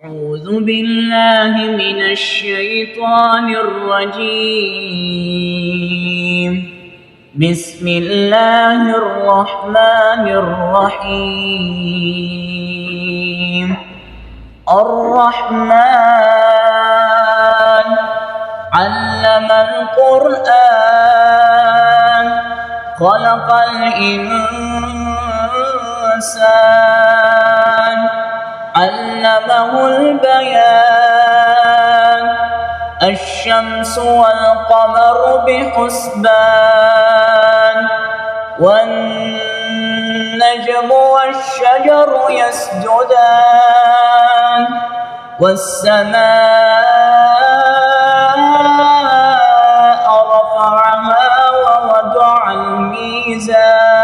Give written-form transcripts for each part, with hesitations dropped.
أعوذ بالله من الشيطان الرجيم. بسم الله الرحمن الرحيم. الرحمن علم القرآن خلق الإنسان علمه البيان الشمس والقمر بحسبان والنجم والشجر يسجدان والسماء رفعها ووضع الميزان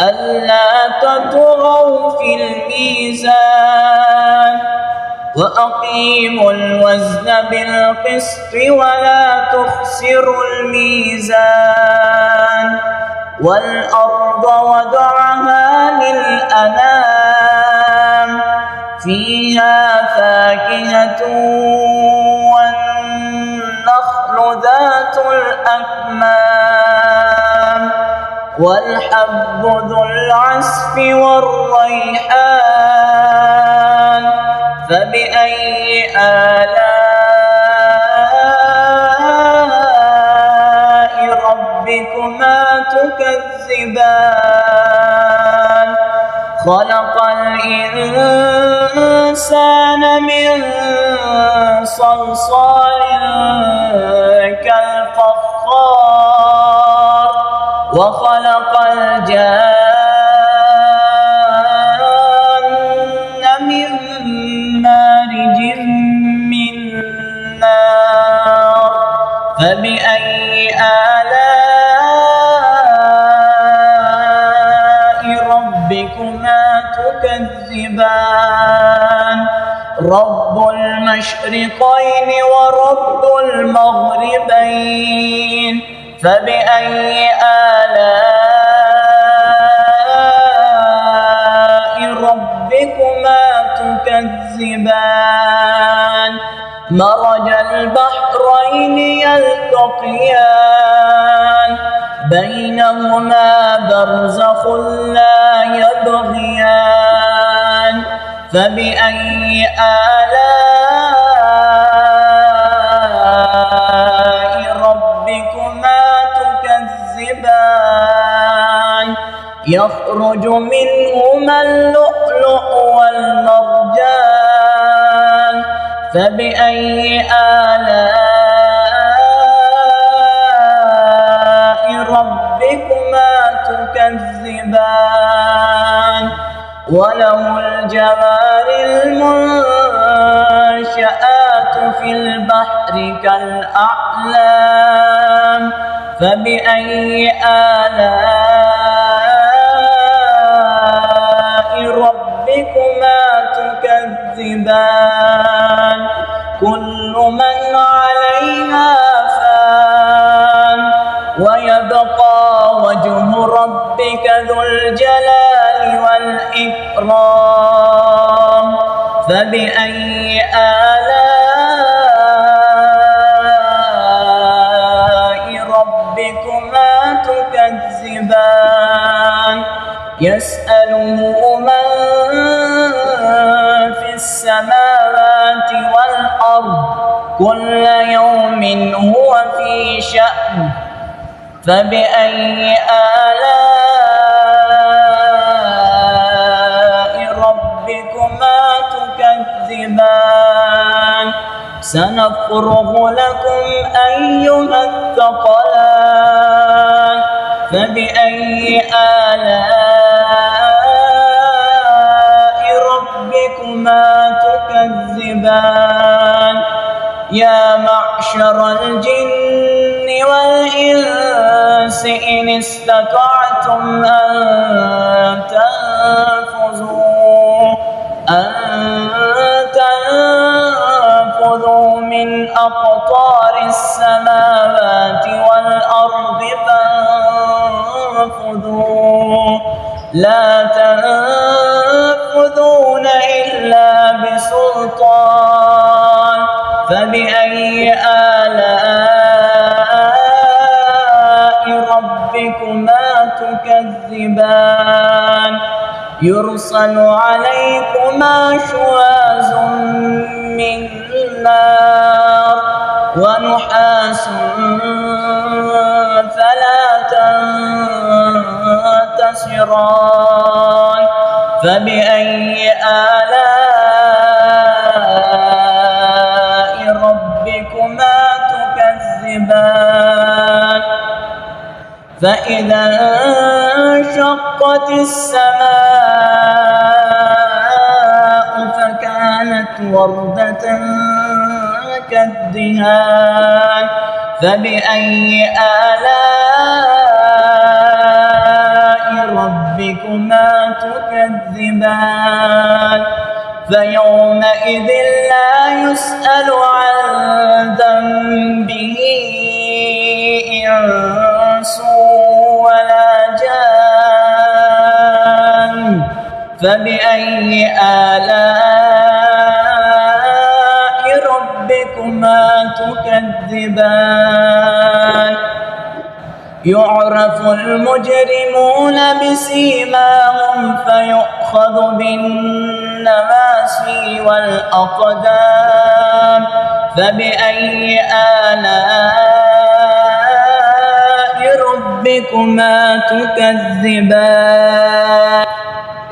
ألا تطغوا في الميزان وأقيموا الوزن بالقسط ولا تخسروا الميزان والأرض وضعها للأنام فيها فاكهة والنخل ذات الأكمام والحب ذو العصف والريحان فبأي آلاء ربكما تكذبان خلق الإنسان من صلصال كالفخار وخلق الجان من مارج من نار فبأي آلاء ربكما تكذبان رب المشرقين ورب المغربين فبأي آلاء ربكما تكذبان مرج البحرين يلتقيان بينهما برزخ لا يبغيان فبأي آلاء ربكما تكذبان يخرج منهما اللؤلؤ والمرجان فبأي آلاء ربكما تكذبان وله الجوار المنشآت في البحر كالأعلام فبأي آلاء ربكما تكذبان كل من عليها فان ويبقى وجه ربك ذو الجلال والإكرام فبأي آلاء ربكما تكذبان يسأله من في السماوات والأرض كل يوم هو في شأن فبأي آلاء ربكما تكذبان سنفرغ لكم أيها الثقلان فبأي آلاء ربكما تكذبان يا معشر الجن والإنس إن استطعتم أن تنفذوا من أقطار السماوات والأرض فانفذوا لا تنفذون إلا بسلطان فبأي آلاء ربكما تكذبان يرسل عليكما شواظ من نار ونحاس فلا تنتصران فبأي آلاء ربكما تكذبان فإذا انشقت السماء فكانت وردة كالدهان فبأي آلاء ربكما تكذبان فيومئذ لا يسأل عن ذنبه إنس ولا جان فبأي آلاء ربكما تكذبان يعرف المجرمون بسيماهم فيؤخذ بالنواسي والأقدام فبأي آلاء ربكما تكذبان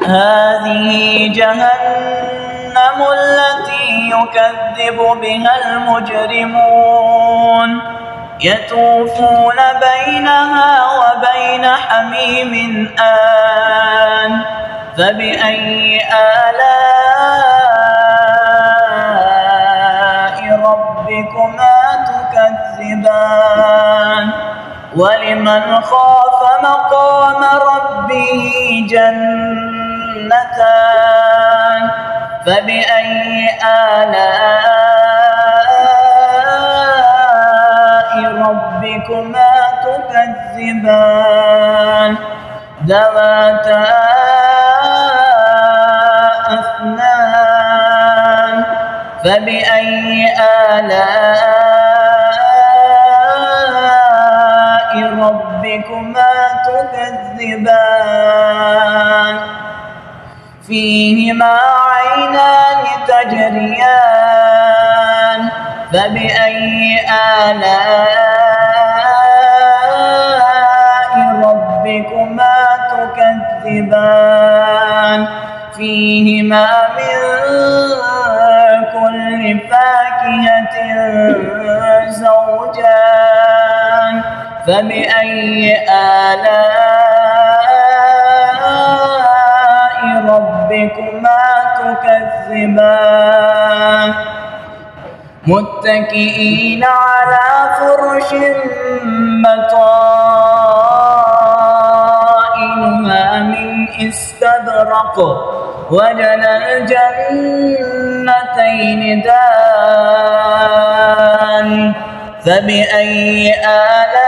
هذه جهنم التي يكذب بها المجرمون يطوفون بينها وبين حميم آن فبأي آلاء ربكما تكذبان ولمن خاف مقام ربه جنتان فبأي آلاء ربكما تكذبان ذواتا أفنان فبأي آلاء ربكما تكذبان فيهما عينان تجريان فبأي آلاء ربكما تكذبان فيهما من كل فاكهة زوجان فبأي آلاء ربكما تكذبان متكئين على فرش بطائنها من استبرق وجنى الجنتين دان فبأي آلاء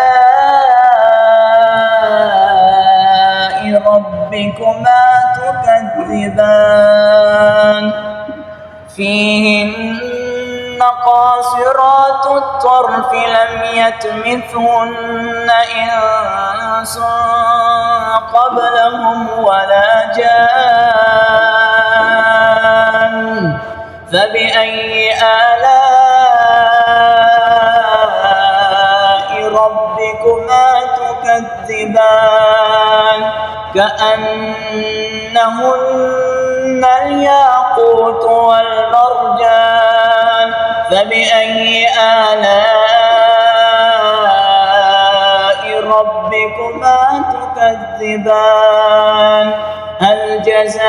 ربكما تكذبان فيهن قاصرات الطرف لم يطمثهن إنس قبلهم ولا جان فبأي آلاء ربكما تكذبان كأنهن الياقوت والمرجان فبأي آلاء ربكما تكذبان هل جزاء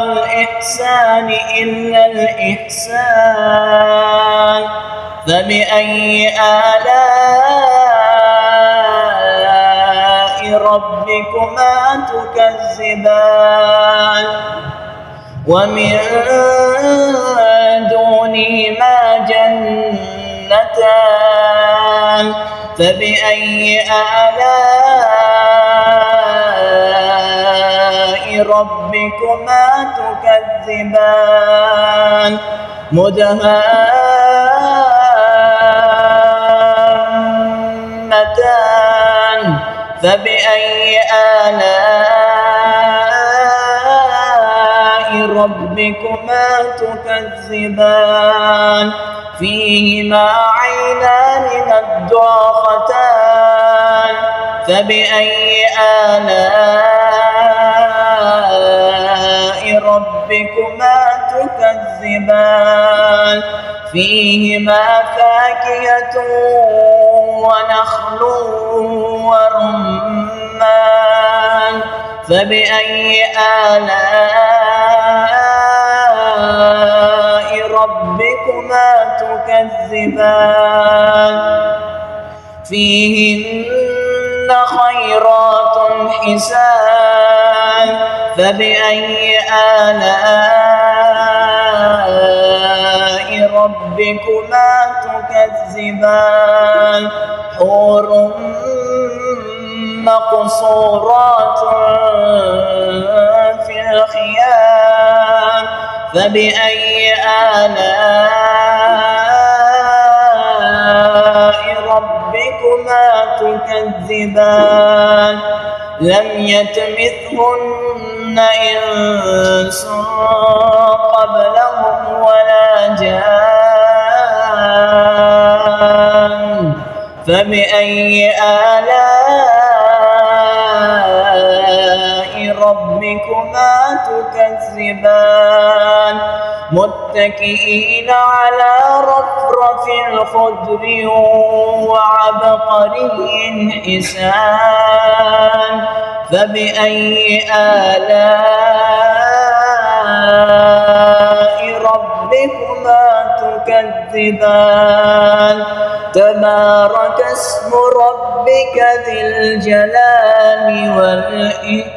الإحسان إلا الإحسان فبأي آلاء ربكما تكذبان ومن دونهما جنتان فبأي آلاء ربكما تكذبان مدهامتان فبأي آلاء ربكما تكذبان فيهما عينان نضاختان فبأي آلاء ربكما تكذبان فيهما فاكهة ونخل ورمان فبأي آلاء ربكما تكذبان فيهن خيرات حسان فبأي آلاء ربكما تكذبان حور مقصورات في الخيام فبأي آلاء ربكما تكذبان لم يطمثهن إنس قبلهم ولا جان فبأي آلاء ربكما تكذبان متكئين على رفرف خضر وعبقري حسان فبأي آلاء ربكما تكذبان تبارك اسم ربك ذي الجلال والإكرام.